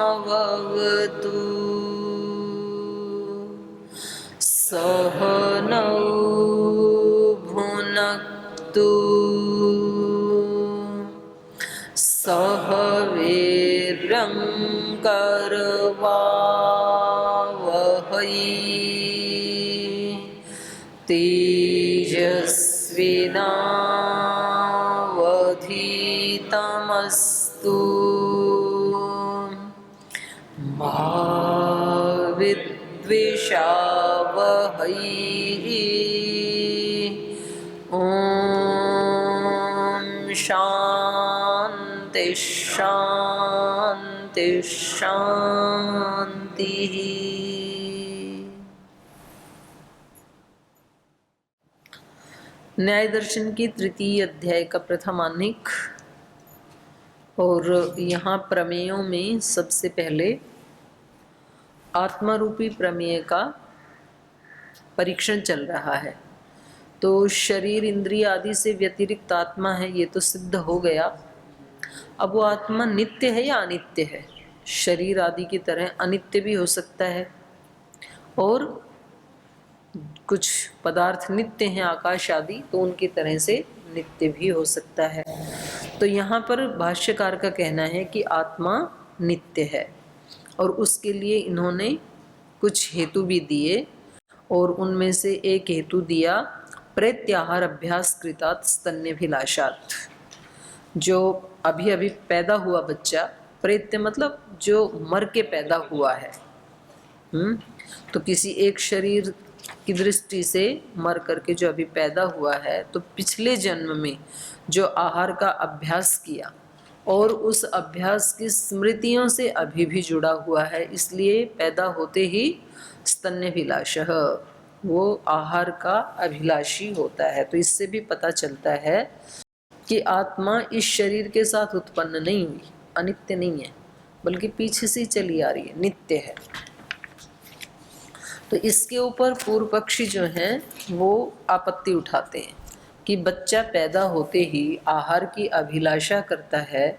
सहनावतु सहनौ भुनक्तु सह वीर्यं करवावहै तेजस्विनावधीतमस्तु मा विद्विषावहै। ॐ शान्ति शान्ति शान्तिः। न्याय दर्शन की तृतीय अध्याय का प्रथम आह्निक। और यहाँ प्रमेयों में सबसे पहले आत्मा रूपी प्रमेय का परीक्षण चल रहा है। तो शरीर इंद्रिय आदि से व्यतिरिक्त आत्मा है, ये तो सिद्ध हो गया। अब वो आत्मा नित्य है या अनित्य है? शरीर आदि की तरह अनित्य भी हो सकता है और कुछ पदार्थ नित्य हैं, आकाश आदि, तो उनकी तरह से नित्य भी हो सकता है। तो यहाँ पर भाष्यकार का कहना है कि आत्मा नित्य है और उसके लिए इन्होंने कुछ हेतु भी दिए और उनमें से एक हेतु दिया प्रत्याहार अभ्यास कृतात् स्तन्यभिलाषात्। जो अभी अभी पैदा हुआ बच्चा, प्रेत्य मतलब जो मर के पैदा हुआ है, तो किसी एक शरीर की दृष्टि से मर करके जो अभी पैदा हुआ है, तो पिछले जन्म में जो आहार का अभ्यास किया और उस अभ्यास की स्मृतियों से अभी भी जुड़ा हुआ है, इसलिए पैदा होते ही स्तन्यभिलाषः, वो आहार का अभिलाषी होता है। तो इससे भी पता चलता है कि आत्मा इस शरीर के साथ उत्पन्न नहीं हुई, अनित्य नहीं है, बल्कि पीछे से चली आ रही है, नित्य है। तो इसके ऊपर पूर्व पक्षी जो हैं वो आपत्ति उठाते हैं कि बच्चा पैदा होते ही आहार की अभिलाषा करता है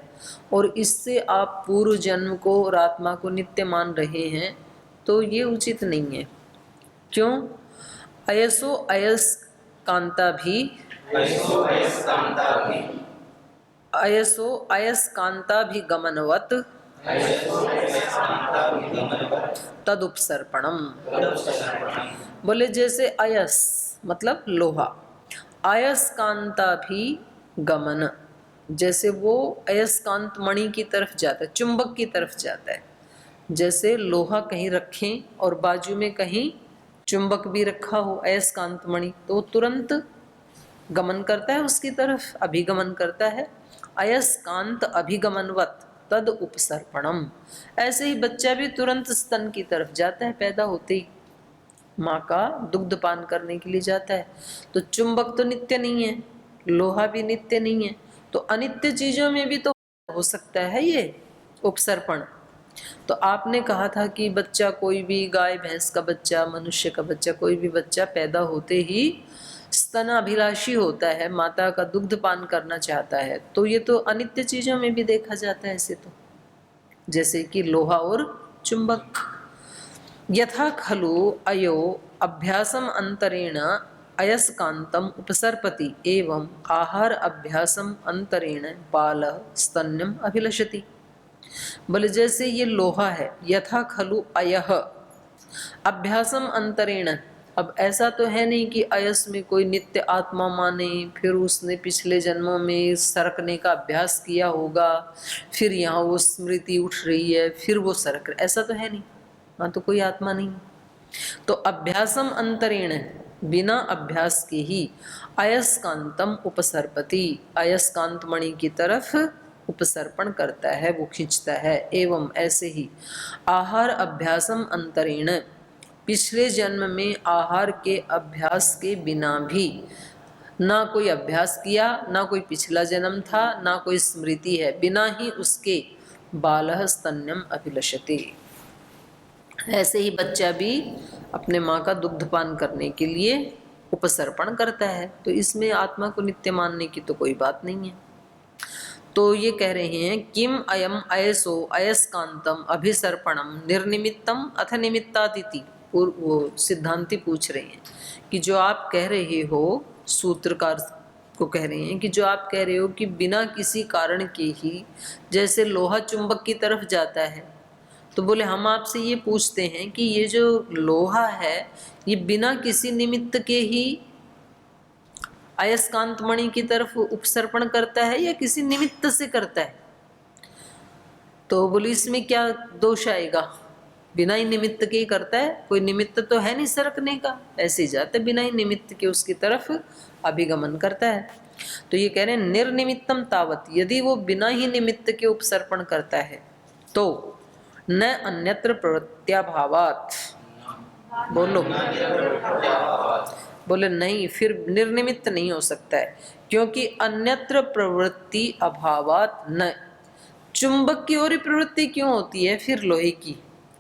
और इससे आप पूर्व जन्म को और आत्मा को नित्य मान रहे हैं, तो ये उचित नहीं है। क्यों? अयसो अयस कांता भी अयसो अयस कांता भी गमनवत तदुपसर्पणम। बोले जैसे अयस मतलब लोहा, अयस्कांता भी गमन, जैसे वो अयस्कांत मणि की तरफ जाता है, चुंबक की तरफ जाता है। जैसे लोहा कहीं रखें और बाजू में कहीं चुंबक भी रखा हो, अयस्कांत मणि, तो तुरंत गमन करता है उसकी तरफ, अभिगमन करता है। अयस्कांत अभिगमनवत तद उपसर्पणम। ऐसे ही बच्चा भी तुरंत स्तन की तरफ जाता है, पैदा होते ही माँ का दुग्ध पान करने के लिए जाता है। तो चुंबक तो नित्य नहीं है, लोहा भी नित्य नहीं है, तो अनित्य चीजों में भी तो हो सकता है ये उपसर्पण। तो आपने कहा था कि बच्चा कोई भी, गाय भैंस का बच्चा, मनुष्य का बच्चा, कोई भी बच्चा पैदा होते ही स्तनाभिलाषी होता है, माता का दुग्ध पान करना चाहता है। तो ये तो अनित्य चीजों में भी देखा जाता है ऐसे, तो जैसे कि लोहा और चुंबक। यथा खलु अयो अभ्यासम अंतरेण अयस्कांतम उपसर्पति एवं आहार अभ्यासम अंतरेण बालः स्तन्यम अभिलषति। बोले जैसे ये लोहा है, यथा खलु अयः अभ्यासम अंतरेण। अब ऐसा तो है नहीं कि अयस में कोई नित्य आत्मा माने, फिर उसने पिछले जन्मों में सरकने का अभ्यास किया होगा, फिर यहाँ वो स्मृति उठ रही है, फिर वो सरक, ऐसा तो है नहीं, वहाँ तो कोई आत्मा नहीं। तो अभ्यासम अंतरेण बिना अभ्यास के ही अयस्कांतम उपसर्पति, अयस्कांत मणि की तरफ उपसर्पण करता है, वो खींचता है। एवं ऐसे ही आहार अभ्यासम अंतरेण, पिछले जन्म में आहार के अभ्यास के बिना भी, ना कोई अभ्यास किया, ना कोई पिछला जन्म था, ना कोई स्मृति है, बिना ही उसके बालः स्तन्यम अभिलषते, ऐसे ही बच्चा भी अपने माँ का दुग्धपान करने के लिए उपसर्पण करता है। तो इसमें आत्मा को नित्य मानने की तो कोई बात नहीं है। तो ये कह रहे हैं किम अयम अयसो अयस्कांतम अभिसर्पणम निर्निमित्तम अथ निमित्तादिति। वो सिद्धांति पूछ रहे हैं कि जो आप कह रहे हो, सूत्रकार को कह रहे हैं कि जो आप कह रहे हो कि बिना किसी कारण के ही जैसे लोहा चुंबक की तरफ जाता है, तो बोले हम आपसे ये पूछते हैं कि ये जो लोहा है ये बिना किसी निमित्त के ही अयस्कांत मणि की तरफ उपसर्पण करता है या किसी निमित्त से करता है? तो बोले इसमें क्या दोष आएगा, बिना ही निमित्त के ही करता है, कोई निमित्त तो है नहीं सरकने का, ऐसे ही जाता है बिना ही निमित्त के उसकी तरफ अभिगमन करता है। तो ये कह रहे हैं निर्निमित्तम तावत, यदि वो बिना ही निमित्त के उपसर्पण करता है तो न अन्यत्र प्रवृत्त्याभावात्, बोलो, बोले नहीं, फिर निर्निमित्त नहीं हो सकता है, क्योंकि अन्यत्र प्रवृत्ति अभावात् न, चुंबक की ओर ही प्रवृत्ति क्यों होती है फिर लोहे की,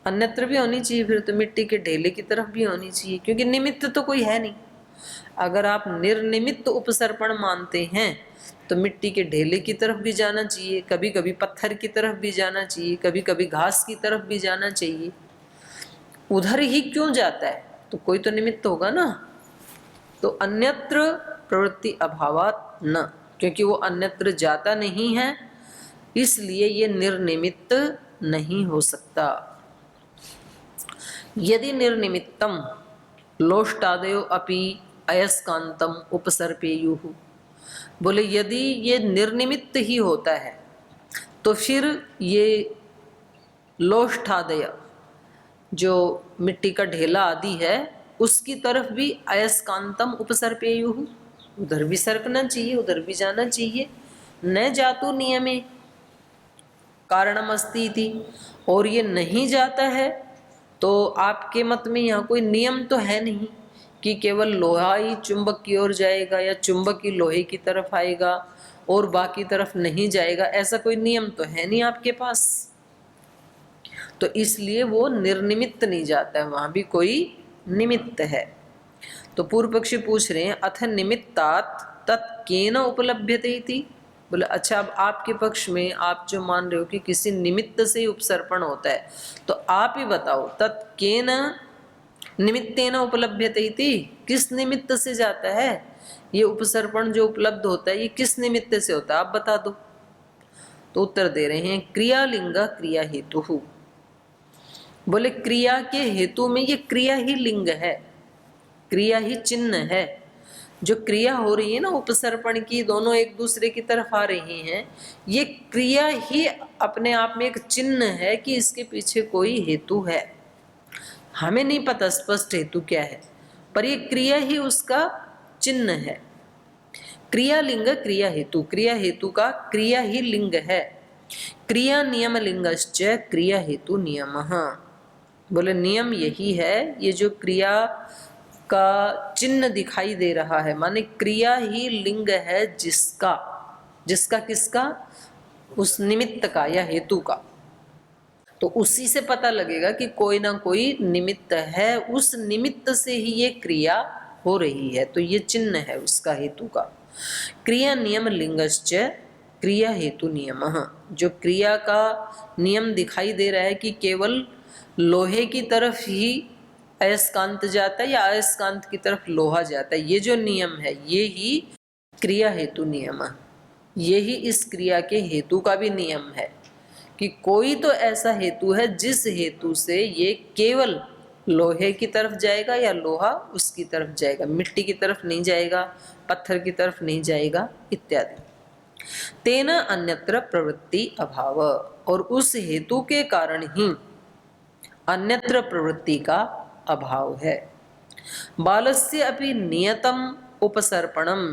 अन्यत्र भी होनी चाहिए, फिर तो मिट्टी के ढेले की तरफ भी होनी चाहिए, क्योंकि निमित्त तो कोई है नहीं। अगर आप निर्निमित्त उपसर्पण मानते हैं तो मिट्टी के ढेले की तरफ भी जाना चाहिए, कभी कभी पत्थर की तरफ भी जाना चाहिए, कभी कभी घास की तरफ भी जाना चाहिए, उधर ही क्यों जाता है? तो कोई तो निमित्त होगा ना। तो अन्यत्र प्रवृत्ति अभावात न, क्योंकि वो अन्यत्र जाता नहीं है, इसलिए ये निर्निमित्त नहीं हो सकता। यदि निर्निमित्तम लोष्टादयो अपि अयस्कांतम उपसर्पेयुः, बोले यदि ये निर्निमित्त ही होता है तो फिर ये लोष्टादय जो मिट्टी का ढेला आदि है उसकी तरफ भी अयस्कांतम उपसर्पेयुः, उधर भी सरकना चाहिए, उधर भी जाना चाहिए। न जातु नियमे कारणम अस्ति इति, और ये नहीं जाता है तो आपके मत में यहाँ कोई नियम तो है नहीं कि केवल लोहा ही चुंबक की ओर जाएगा या चुंबक ही लोहे की तरफ आएगा और बाकी तरफ नहीं जाएगा, ऐसा कोई नियम तो है नहीं आपके पास। तो इसलिए वो निर्निमित्त नहीं जाता है, वहां भी कोई निमित्त है। तो पूर्व पक्षी पूछ रहे हैं अथ निमित्तात् तत्केन उपलभ्यते इति। बोले अच्छा, अब आपके पक्ष में आप जो मान रहे हो कि किसी निमित्त से ही उपसर्पण होता है, तो आप ही बताओ तत्केन निमित्तेन उपलभ्यते इति, किस निमित्त से जाता है ये उपसर्पण जो उपलब्ध होता है, ये किस निमित्त से होता है, आप बता दो। तो उत्तर दे रहे हैं क्रियालिंग क्रिया हेतु। बोले क्रिया के हेतु में ये क्रिया ही लिंग है, क्रिया ही चिन्ह है। जो क्रिया हो रही है ना उपसर्पण की, दोनों एक दूसरे की तरफ आ रही हैं, ये क्रिया ही अपने आप में एक चिन्ह है कि इसके पीछे कोई हेतु है। हमें नहीं पता स्पष्ट हेतु क्या है, पर ये क्रिया ही उसका चिन्ह है। क्रिया लिंग क्रिया हेतु, क्रिया हेतु का क्रिया ही लिंग है। क्रिया नियम लिंगश्च क्रिया हेतु नियमः। बोले नियम यही है, ये जो क्रिया का चिन्ह दिखाई दे रहा है, माने क्रिया ही लिंग है जिसका, जिसका किसका, उस निमित्त का या हेतु का। तो उसी से पता लगेगा कि कोई ना कोई निमित्त है, उस निमित्त से ही ये क्रिया हो रही है, तो ये चिन्ह है उसका हेतु का। क्रिया नियम लिंगश्च क्रिया हेतु नियमः। जो क्रिया का नियम दिखाई दे रहा है कि केवल लोहे की तरफ ही अयस्कांत जाता है या अयस्कांत की तरफ लोहा जाता है, ये जो नियम है ये ही क्रिया हेतु नियम है। ये ही इस क्रिया के हेतु का भी नियम है कि कोई तो ऐसा हेतु है जिस हेतु से ये केवल लोहे की तरफ जाएगा या लोहा उसकी तरफ जाएगा, मिट्टी की तरफ नहीं जाएगा, पत्थर की तरफ नहीं जाएगा इत्यादि। तेना अन्यत्र प्रवृत्ति अभाव, और उस हेतु के कारण ही अन्यत्र प्रवृत्ति का अभाव है। बालस्य अपि नियतम उपसर्पणम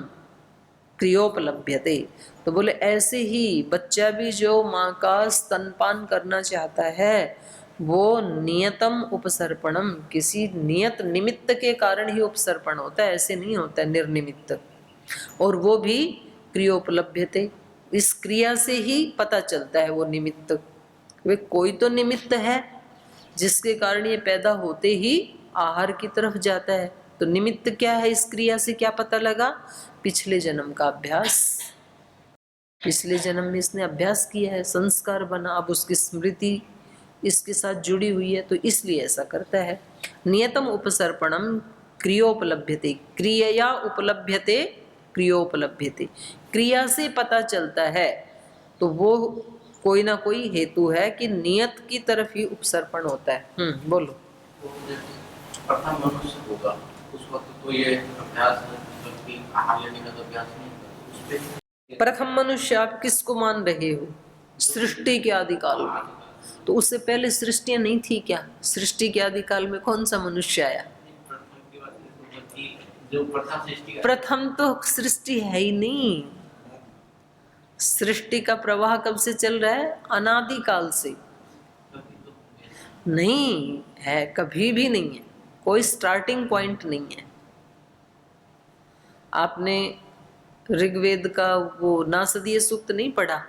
क्रियोपलभ्यते। तो बोले ऐसे ही बच्चा भी जो माँ का स्तनपान करना चाहता है वो नियतम उपसर्पणम, किसी नियत निमित्त के कारण ही उपसर्पण होता है, ऐसे नहीं होता है निर्निमित्त। और वो भी क्रियोपलभ्यते, इस क्रिया से ही पता चलता है वो निमित्त। वे कोई तो निमित्त है जिसके कारण ये पैदा होते ही आहार की तरफ जाता है। तो निमित्त क्या है, इस क्रिया से क्या पता लगा? पिछले जन्म का अभ्यास। पिछले जन्म में इसने अभ्यास किया है, संस्कार बना, अब उसकी स्मृति इसके साथ जुड़ी हुई है, तो इसलिए ऐसा करता है। नियतम उपसर्पणम क्रियोपलभ्यते, क्रियया उपलभ्यते क्रियोपलभ्यते, क्रिया से पता चलता है। तो वो कोई ना कोई हेतु है कि नियत की तरफ ही उपसर्पण होता है। बोलो। प्रथम मनुष्य होगा उस वक्त तो ये अभ्यास है, आहार लेने का तो अभ्यास नहीं होता उस पे। प्रथम मनुष्य आप किसको मान रहे हो? सृष्टि के आदिकाल में। तो उससे पहले सृष्टियां नहीं थी क्या? सृष्टि के आदिकाल में कौन सा मनुष्य आया? प्रथम तो सृष्टि है ही नहीं। सृष्टि का प्रवाह कब से चल रहा है? अनादिकाल से। नहीं है, कभी भी नहीं है, कोई स्टार्टिंग पॉइंट नहीं है। आपने ऋग्वेद का वो नासदीय सूक्त नहीं पढ़ा?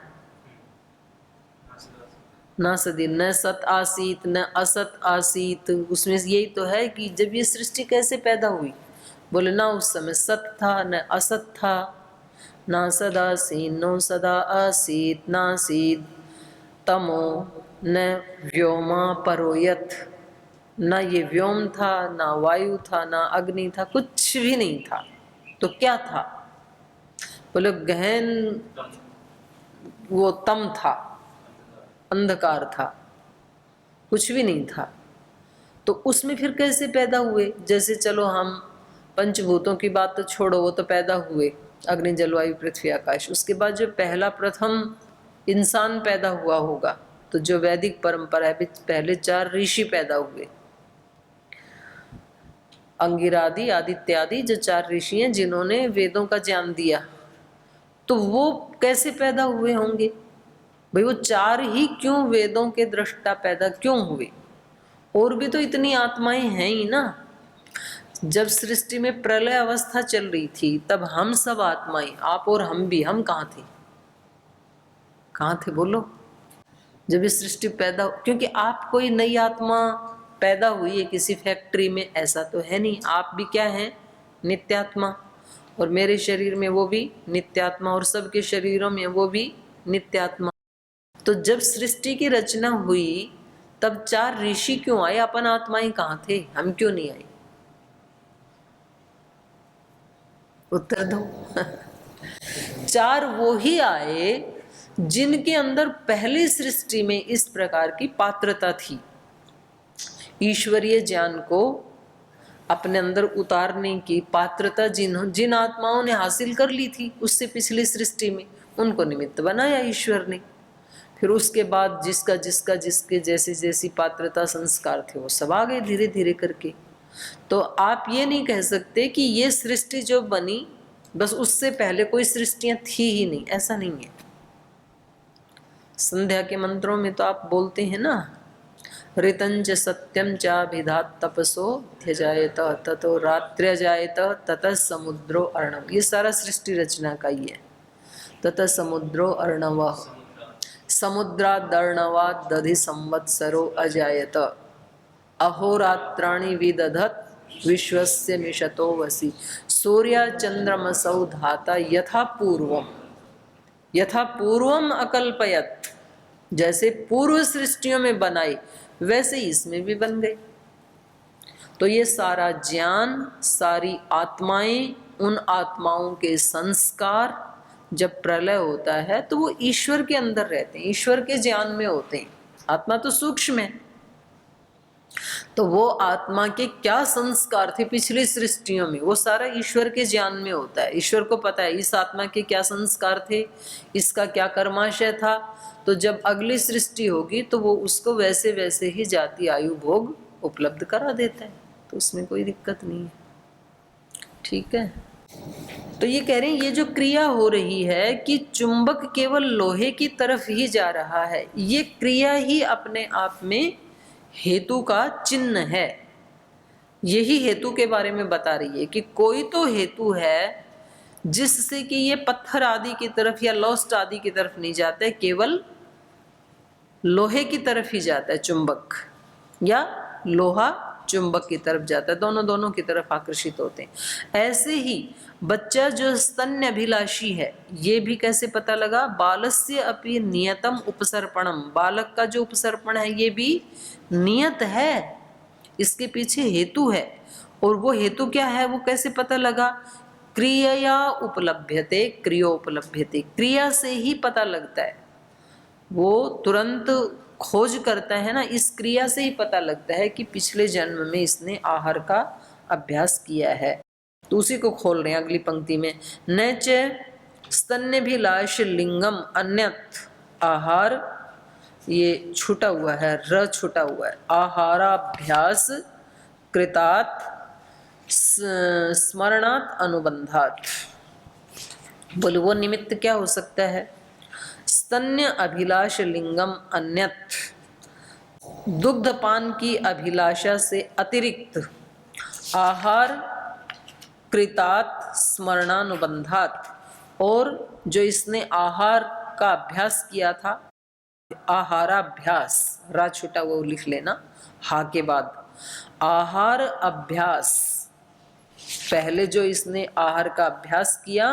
नासदी, न सत आसीत न असत आसीत, उसमें यही तो है कि जब ये सृष्टि कैसे पैदा हुई, बोले ना उस समय सत था न असत था, ना सदा सीन नो सदा आसीत नासीत तमो न व्योमा परोयत, ना ये व्योम था, ना वायु था, ना अग्नि था, कुछ भी नहीं था। तो क्या था? बोले गहन वो तम था, अंधकार था, कुछ भी नहीं था। तो उसमें फिर कैसे पैदा हुए? जैसे चलो हम पंचभूतों की बात तो छोड़ो, वो तो पैदा हुए, अग्नि जल वायु पृथ्वी आकाश। उसके बाद जो पहला प्रथम इंसान पैदा हुआ होगा, तो जो वैदिक परंपरा है, पहले 4 ऋषि पैदा हुए, अंगिरादि आदित्यादि, जो 4 ऋषि हैं जिन्होंने वेदों का ज्ञान दिया। तो वो कैसे पैदा हुए होंगे भाई? वो 4 ही क्यों वेदों के दृष्टा पैदा क्यों हुए? और भी तो इतनी आत्माएं हैं ही ना। जब सृष्टि में प्रलय अवस्था चल रही थी तब हम सब आत्माएं, आप और हम भी, हम कहाँ थे? कहाँ थे बोलो? जब ये सृष्टि पैदा, क्योंकि आप कोई नई आत्मा पैदा हुई है किसी फैक्ट्री में, ऐसा तो है नहीं। आप भी क्या हैं? नित्यात्मा। और मेरे शरीर में वो भी नित्यात्मा, और सबके शरीरों में वो भी नित्यात्मा। तो जब सृष्टि की रचना हुई तब 4 ऋषि क्यों आए? अपन आत्माएं कहाँ थे? हम क्यों नहीं आए? उत्तर दो। 4 वो ही आए जिनके अंदर पहली सृष्टि में इस प्रकार की पात्रता थी, ईश्वरीय ज्ञान को अपने अंदर उतारने की पात्रता जिन आत्माओं ने हासिल कर ली थी उससे पिछली सृष्टि में, उनको निमित्त बनाया ईश्वर ने। फिर उसके बाद जिसका जिसका जिसके जैसी जैसी पात्रता संस्कार थे वो सब आ गए धीरे धीरे करके। तो आप ये नहीं कह सकते कि ये सृष्टि जो बनी बस उससे पहले कोई सृष्टियां थी ही नहीं, ऐसा नहीं है। संध्या के मंत्रों में तो आप बोलते हैं ना, ऋतंच सत्यम चाभिधात तपसो ध्यजायत ततो रात्र्यजायत ततः समुद्रो अर्णव। ये सारा सृष्टि रचना का ही है। ततः समुद्रो अर्णव समुद्रादर्णवाद दधि संवत्सरो अजायत अहोरात्राणि विदधत विश्वस्य मिषतो वसि सूर्य चंद्रमसौ धाता यथा पूर्वम अकल्पयत। जैसे पूर्व सृष्टियों में बनाई वैसे इसमें भी बन गए। तो ये सारा ज्ञान, सारी आत्माएं, उन आत्माओं के संस्कार जब प्रलय होता है तो वो ईश्वर के अंदर रहते हैं, ईश्वर के ज्ञान में होते हैं। आत्मा तो सूक्ष्म है, तो वो आत्मा के क्या संस्कार थे पिछली सृष्टियों में, वो सारा ईश्वर के ज्ञान में होता है। ईश्वर को पता है इस आत्मा के क्या संस्कार थे, इसका क्या कर्माशय था। तो जब अगली सृष्टि होगी तो वो उसको वैसे वैसे ही जाति आयु भोग उपलब्ध करा देता है। तो उसमें कोई दिक्कत नहीं है। ठीक है, तो ये कह रहे हैं ये जो क्रिया हो रही है कि चुंबक केवल लोहे की तरफ ही जा रहा है, ये क्रिया ही अपने आप में हेतु का चिन्ह है। यही हेतु के बारे में बता रही है कि कोई तो हेतु है जिससे कि ये पत्थर आदि की तरफ या लौस्ट आदि की तरफ नहीं जाते, केवल लोहे की तरफ ही जाता है चुंबक, या लोहा चुंबक की तरफ जाता है, दोनों की तरफ आकर्षित होते हैं। ऐसे ही बच्चा जो स्तन्य अभिलाषी है, ये भी कैसे पता लगा? बालस्य अपि नियतम उपसर्पणम, बालक का जो उपसर्पण है ये भी नियत है, इसके पीछे हेतु है। और वो हेतु क्या है, वो कैसे पता लगा? क्रिया उपलभ्यते, क्रियोपलभ्यते, क्रिया से ही पता लगता है। वो तुरंत खोज करता है ना, इस क्रिया से ही पता लगता है कि पिछले जन्म में इसने आहार का अभ्यास किया है। तो उसी को खोल रहे हैं अगली पंक्ति में, न च स्तन्यभिलाष लिंगम अन्यत आहार, ये छूटा हुआ है, र छूटा हुआ है, आहाराभ्यास कृतात् स्मरणात् अनुबंधात्। बोले वो निमित्त क्या हो सकता है? स्तन्य अभिलाष लिंगम अन्यत, दुग्धपान की अभिलाषा से अतिरिक्त, आहार कृतात् स्मरणानुबंधात्, और जो इसने आहार का अभ्यास किया था, आहाराभ्यास, रा छुटा वो लिख लेना हा के बाद, आहार अभ्यास, पहले जो इसने आहार का अभ्यास किया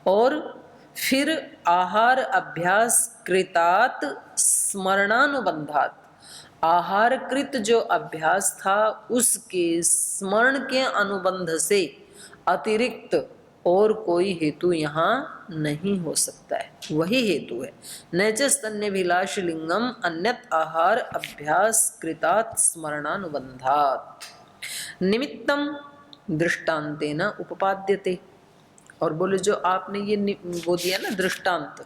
और फिर आहार अभ्यास कृतात् स्मरणानुबंधात्, आहार कृत जो अभ्यास था उसके स्मरण के अनुबंध से अतिरिक्त और कोई हेतु यहाँ नहीं हो सकता है, वही हेतु है। न च स्तन्यभिलाष लिंगम अन्यत आहार अभ्यास कृतात् स्मरणानुबंधात्, निमित्तम दृष्टांतेन उपपाद्यते। और बोले जो आपने ये वो दिया ना दृष्टांत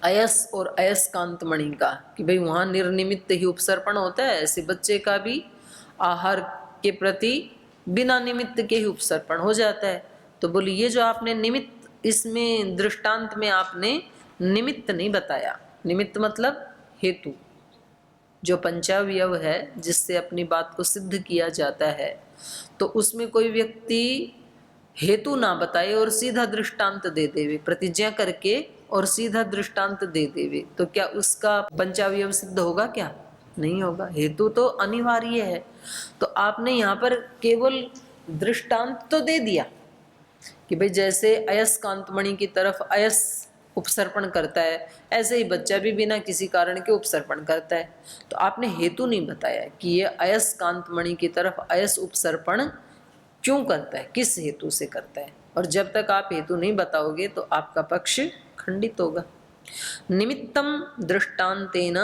अयस और अयस्कांत मणि का, कि भाई वहाँ निर्निमित्त ही उपसर्पण होता है, ऐसे बच्चे का भी आहार के प्रति बिना निमित्त के ही उपसर्पण हो जाता है। तो बोले ये जो आपने निमित्त, इसमें दृष्टांत में आपने निमित्त नहीं बताया। निमित्त मतलब हेतु, जो पंचावयव है जिससे अपनी बात को सिद्ध किया जाता है, तो उसमें कोई व्यक्ति हेतु ना बताए और सीधा दृष्टांत दे देवे, प्रतिज्ञा करके और सीधा दृष्टांत दे देवे, तो क्या उसका पंचावयव सिद्ध होगा? क्या नहीं होगा। हेतु तो अनिवार्य है। तो आपने यहाँ पर केवल दृष्टांत तो दे दिया कि भाई जैसे अयस्कांतमणि की तरफ अयस उपसर्पण करता है, ऐसे ही बच्चा भी बिना किसी कारण के उपसर्पण करता है। तो आपने हेतु नहीं बताया कि ये अयस्कांतमणि की तरफ अयस उपसर्पण क्यों करता है, किस हेतु से करता है। और जब तक आप हेतु नहीं बताओगे तो आपका पक्ष खंडित होगा। निमित्तम दृष्टांतेन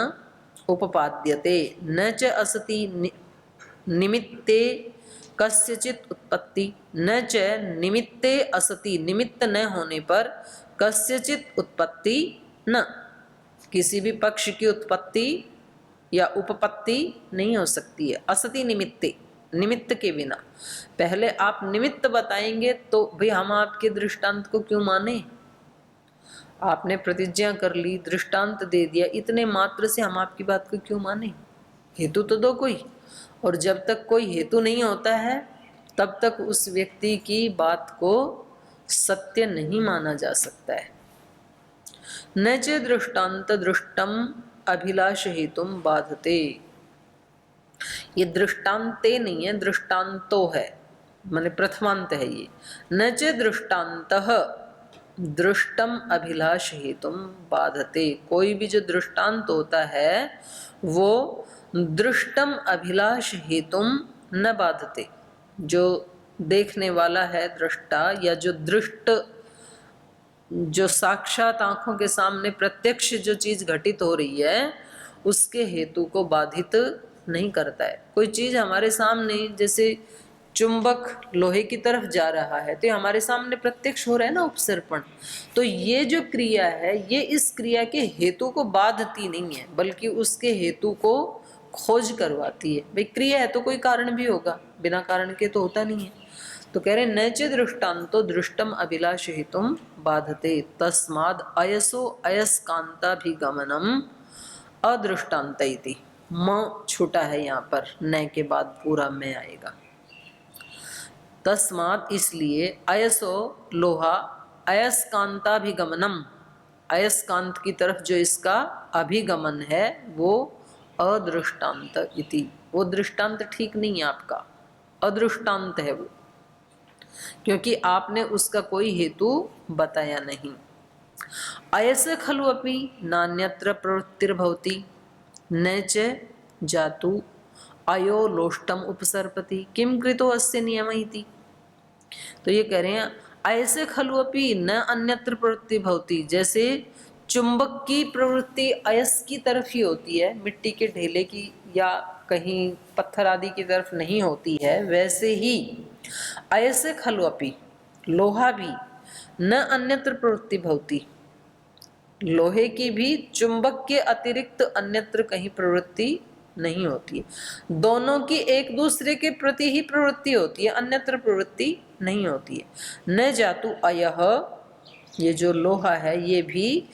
उपपाद्यते न च असति निमित्ते कस्यचित उत्पत्ति, न च निमित्ते असति, निमित्त न होने पर कस्यचित उत्पत्ति न, किसी भी पक्ष की उत्पत्ति या उपपत्ति नहीं हो सकती है। असति निमित्ते, निमित्त के बिना। पहले आप निमित्त बताएंगे तो भाई हम आपके दृष्टांत को क्यों माने? आपने प्रतिज्ञा कर ली, दृष्टांत दे दिया, इतने मात्र से हम आपकी बात को क्यों माने? हेतु तो दो कोई। और जब तक कोई हेतु नहीं होता है तब तक उस व्यक्ति की बात को सत्य नहीं माना जा सकता है। न च दृष्टांत दृष्टम अभिलाष हेतुम बाधते, ये दृष्टांते नहीं है, दृष्टांतो है, माने प्रथमांत है ये। न च दृष्टांतः दृष्टम अभिलाष हेतुम बाधते, कोई भी जो दृष्टांत होता है वो दृष्टम अभिलाष हेतुम न बाधते, जो देखने वाला है दृष्टा या जो दृष्ट, जो साक्षात आंखों के सामने प्रत्यक्ष जो चीज घटित हो रही है उसके हेतु को बाधित नहीं करता है। कोई चीज हमारे सामने, जैसे चुंबक लोहे की तरफ जा रहा है तो हमारे सामने प्रत्यक्ष हो रहा है ना उपसर्पण, तो ये जो क्रिया है ये इस क्रिया के हेतु को बाधती नहीं है बल्कि उसके हेतु को खोज करवाती है। भाई क्रिया है तो कोई कारण भी होगा, बिना कारण के तो होता नहीं है। तो कह रहे न च दृष्टान्तो दृष्टम अभिलाषितुम बाधते तस्माद् अयसो अयस्कान्ताभिगमनम अदृष्टान्त इति। म छोटा है यहाँ पर, न के बाद पूरा में आएगा। तस्मात् इसलिए, अयसो लोहा, अयस्कान्ताभिगमनम अयस्कांत की तरफ जो इसका अभिगमन है वो अदृष्टान्त इति। वो दृष्टांत ठीक नहीं है आपका, अदृष्टांत है वो, क्योंकि आपने उसका कोई हेतु बताया नहीं। अयस खलु अपि नान्यत्र प्रवृत्तिर्भवति न च जातु अयो लोष्टम उपसर्पति किम कृतो अस्य नियम इति। तो ये कह रहे हैं ऐसे खलु अपि न अन्यत्र प्रवृत्ति भवति, जैसे चुंबक की प्रवृत्ति अयस की तरफ ही होती है, मिट्टी के ढेले की या कहीं पत्थर आदि की तरफ नहीं होती है, वैसे ही ऐसे खलु अपि लोहा भी न अन्यत्र प्रवृत्ति भवति, लोहे की भी चुंबक के अतिरिक्त अन्यत्र कहीं प्रवृत्ति नहीं होती है। दोनों की एक दूसरे के प्रति ही प्रवृत्ति होती है, अन्यत्र प्रवृत्ति नहीं होती है। न जातु अयह, ये जो लोहा है ये भी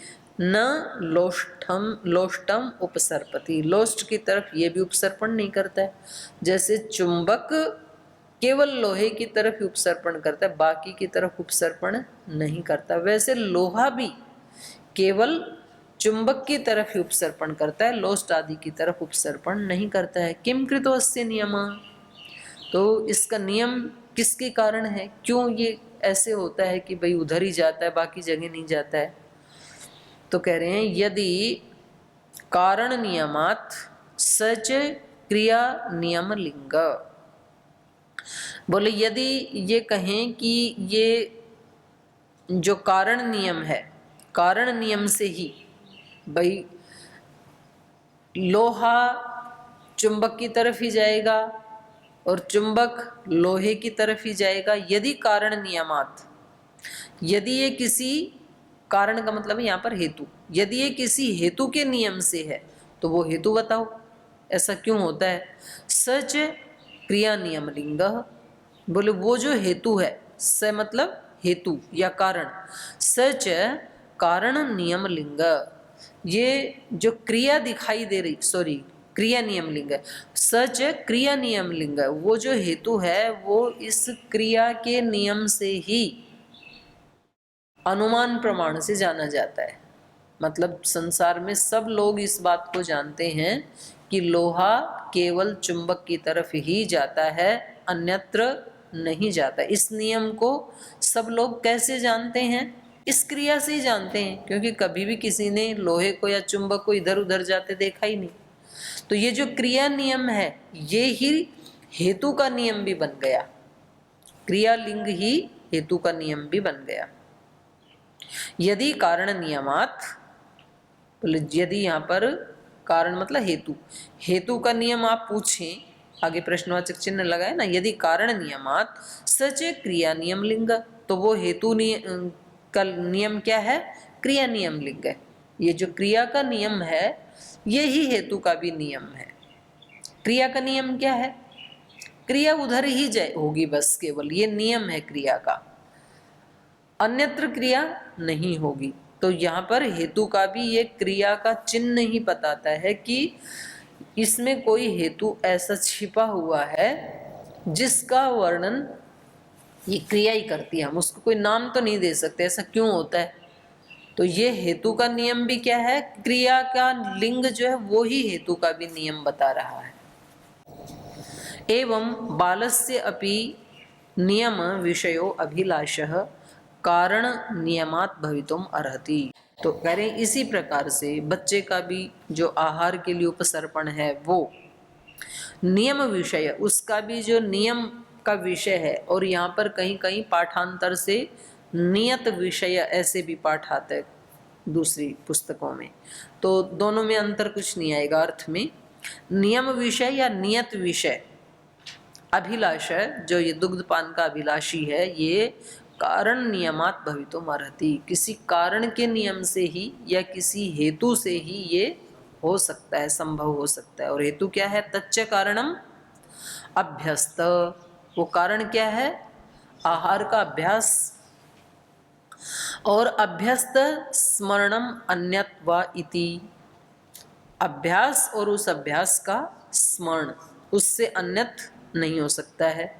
न लोष्टम उपसर्पति, लोष्ट की तरफ ये भी उपसर्पण नहीं करता है। जैसे चुंबक केवल लोहे की तरफ ही उपसर्पण करता है, बाकी की तरफ उपसर्पण नहीं करता, वैसे लोहा भी केवल चुंबक की तरफ ही उपसर्पण करता है, लोस्ट आदि की तरफ उपसर्पण नहीं करता है। किम कृतो अस्य नियम, तो इसका नियम किसके कारण है, क्यों ये ऐसे होता है कि भाई उधर ही जाता है बाकी जगह नहीं जाता है। तो कह रहे हैं यदि कारण नियमात सच क्रिया नियम लिंग, बोले यदि ये कहें कि ये जो कारण नियम है, कारण नियम से ही भाई लोहा चुंबक की तरफ ही जाएगा और चुंबक लोहे की तरफ ही जाएगा, यदि कारण नियमात, यदि ये किसी कारण का मतलब है यहाँ पर हेतु, यदि ये किसी हेतु के नियम से है तो वो हेतु बताओ, ऐसा क्यों होता है। सच क्रिया नियम लिंग, बोले वो जो हेतु है, स मतलब हेतु या कारण, सच कारण नियम लिंग, ये जो क्रिया दिखाई दे रही, सॉरी क्रिया नियम लिंग है, सच क्रिया नियम लिंग, वो जो हेतु है वो इस क्रिया के नियम से ही अनुमान प्रमाण से जाना जाता है। मतलब संसार में सब लोग इस बात को जानते हैं कि लोहा केवल चुंबक की तरफ ही जाता है, अन्यत्र नहीं जाता। इस नियम को सब लोग कैसे जानते हैं, इस क्रिया से ही जानते हैं, क्योंकि कभी भी किसी ने लोहे को या चुंबक को इधर उधर जाते देखा ही नहीं। तो ये जो क्रिया नियम है ये ही हेतु का नियम भी बन गया, क्रिया लिंग ही हेतु का नियम भी बन गया। यदि कारण नियमात, यदि यहाँ पर कारण मतलब हेतु, हेतु का नियम आप पूछें, आगे प्रश्नवाचक चिन्ह लगाए ना, यदि कारण नियमात सच क्रिया नियम लिंग, तो वो हेतु का नियम क्या है, क्रिया नियम लिंग है। ये जो क्रिया का नियम है ये ही हेतु का भी नियम है। क्रिया का नियम क्या है, क्रिया उधर ही जाए होगी बस, केवल ये नियम है क्रिया का, अन्यत्र क्रिया नहीं होगी। तो यहाँ पर हेतु का भी ये क्रिया का चिन्ह ही बताता है कि इसमें कोई हेतु ऐसा छिपा हुआ है जिसका वर्णन ये क्रिया ही करती है, हम उसको कोई नाम तो नहीं दे सकते, ऐसा क्यों होता है। तो ये हेतु का नियम भी क्या है, क्रिया का लिंग जो है वो ही हेतु का भी नियम बता रहा है। एवं बालस्य अपि नियम विषयो अभिलाषः कारण नियमात भवितुम अर्हति। तो कह रहे हैं इसी प्रकार से बच्चे का भी जो आहार के लिए उपसर्पण है वो नियम विषय, उसका भी जो नियम का विषय है, और यहाँ पर कहीं कहीं पाठांतर से नियत विषय ऐसे भी पाठ आते हैं दूसरी पुस्तकों में, तो दोनों में अंतर कुछ नहीं आएगा अर्थ में। नियम विषय या नियत विषय, अभिलाष है जो ये दुग्धपान का अभिलाषी है, ये कारण नियमात भवितुम अर्हति, किसी कारण के नियम से ही या किसी हेतु से ही ये हो सकता है, संभव हो सकता है। और हेतु क्या है, तच्च कारणम अभ्यस्त, वो कारण क्या है? आहार का अभ्यास। और अभ्यस्त स्मरणम अन्यत्वा इति, अभ्यास और उस अभ्यास का स्मरण, उससे अन्यत नहीं हो सकता है।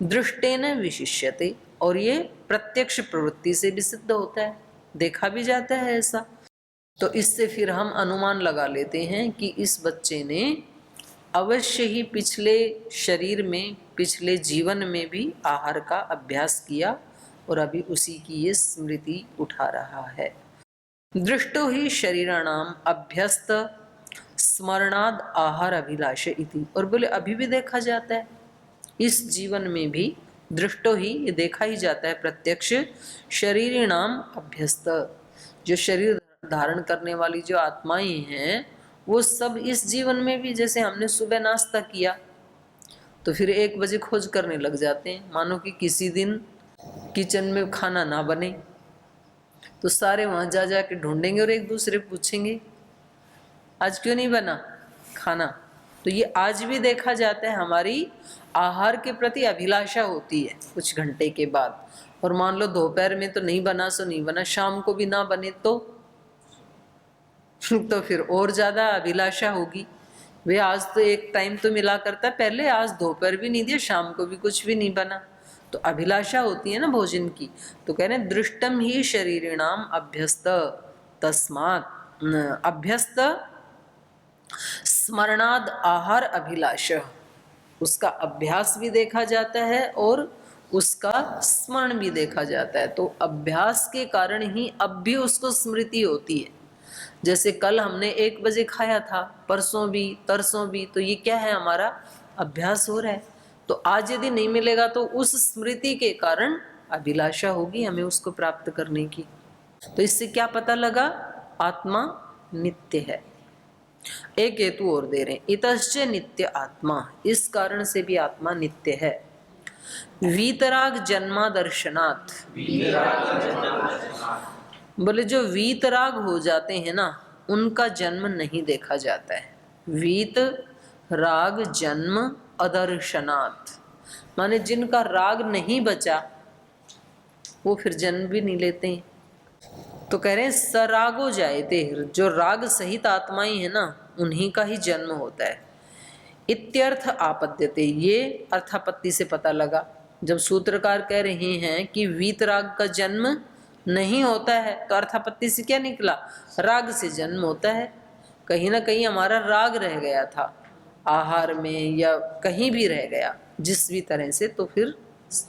दृष्टेन विशिष्यते, और ये प्रत्यक्ष प्रवृत्ति से भी सिद्ध होता है, देखा भी जाता है ऐसा। तो इससे फिर हम अनुमान लगा लेते हैं कि इस बच्चे ने अवश्य ही पिछले शरीर में, पिछले जीवन में भी आहार का अभ्यास किया और अभी उसी की ये स्मृति उठा रहा है। दृष्टो ही शरीराणाम अभ्यस्त स्मरणाद आहार अभिलाष इति, और बोले अभी भी देखा जाता है इस जीवन में भी, दृष्टो ही, ये देखा ही जाता है प्रत्यक्ष, शरीराणाम अभ्यस्त, जो शरीर धारण करने वाली जो आत्माएं हैं वो सब इस जीवन में भी, जैसे हमने सुबह नाश्ता किया तो फिर 1 बजे खोज करने लग जाते हैं, मानो कि किसी दिन किचन में खाना ना बने तो सारे वहां जा जा के ढूंढेंगे और एक दूसरे पूछेंगे आज क्यों नहीं बना खाना। तो ये आज भी देखा जाता है, हमारी आहार के प्रति अभिलाषा होती है कुछ घंटे के बाद, और मान लो दोपहर में तो नहीं बना सो नहीं बना, शाम को भी ना बने तो फिर और ज्यादा अभिलाषा होगी। वे आज तो एक टाइम तो मिला करता पहले, आज दोपहर भी नहीं दिया, शाम को भी कुछ भी नहीं बना, तो अभिलाषा होती है ना भोजन की। तो कह रहे दृष्टम ही शरीरिणाम अभ्यस्त तस्मात् अभ्यस्त स्मरणाद आहार अभिलाष, उसका अभ्यास भी देखा जाता है और उसका स्मरण भी देखा जाता है। तो अभ्यास के कारण ही अब भी उसको स्मृति होती है। जैसे कल हमने 1 बजे खाया था, परसों भी, तरसों भी, तो ये क्या है? हमारा अभ्यास हो रहा है। तो आज यदि नहीं मिलेगा तो उस स्मृति के कारण अभिलाषा होगी हमें उसको प्राप्त करने की। तो इससे क्या पता लगा? आत्मा नित्य है। एक हेतु और दे रहे हैं, इतश्च नित्य आत्मा, इस कारण से भी आत्मा नित्य है। वीतराग जन्मा दर्शनात्, बोले जो वीतराग हो जाते हैं ना उनका जन्म नहीं देखा जाता है। वीत राग जन्म अदर्शनात्, माने जिनका राग नहीं बचा वो फिर जन्म भी नहीं लेते हैं। तो कह रहे हैं सरागो जायते, जो राग सहित आत्माएं हैं ना उन्हीं का ही जन्म होता है। इत्यर्थ आपद्यते, ये अर्थापत्ति से पता लगा। जब सूत्रकार कह रहे हैं कि वीतराग का जन्म नहीं होता है तो अर्थापत्ति से क्या निकला? राग से जन्म होता है। कहीं ना कहीं हमारा राग रह गया था आहार में या कहीं भी रह गया जिस भी तरह से, तो फिर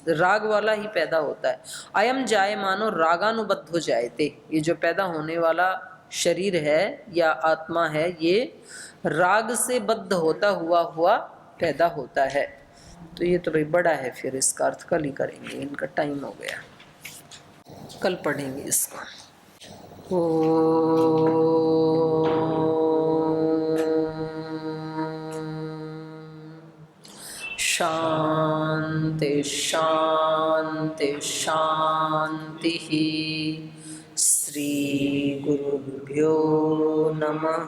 राग वाला ही पैदा होता है। अयम जायमानो रागानुबद्धो जायते, ये जो पैदा होने वाला शरीर है या आत्मा है ये राग से बद्ध होता हुआ पैदा होता है। तो ये तो भाई बड़ा है, फिर इसका अर्थ कल ही करेंगे, इनका टाइम हो गया, कल पढ़ेंगे इसको। शांति शांति शांति। श्री गुरुभ्यो नमः।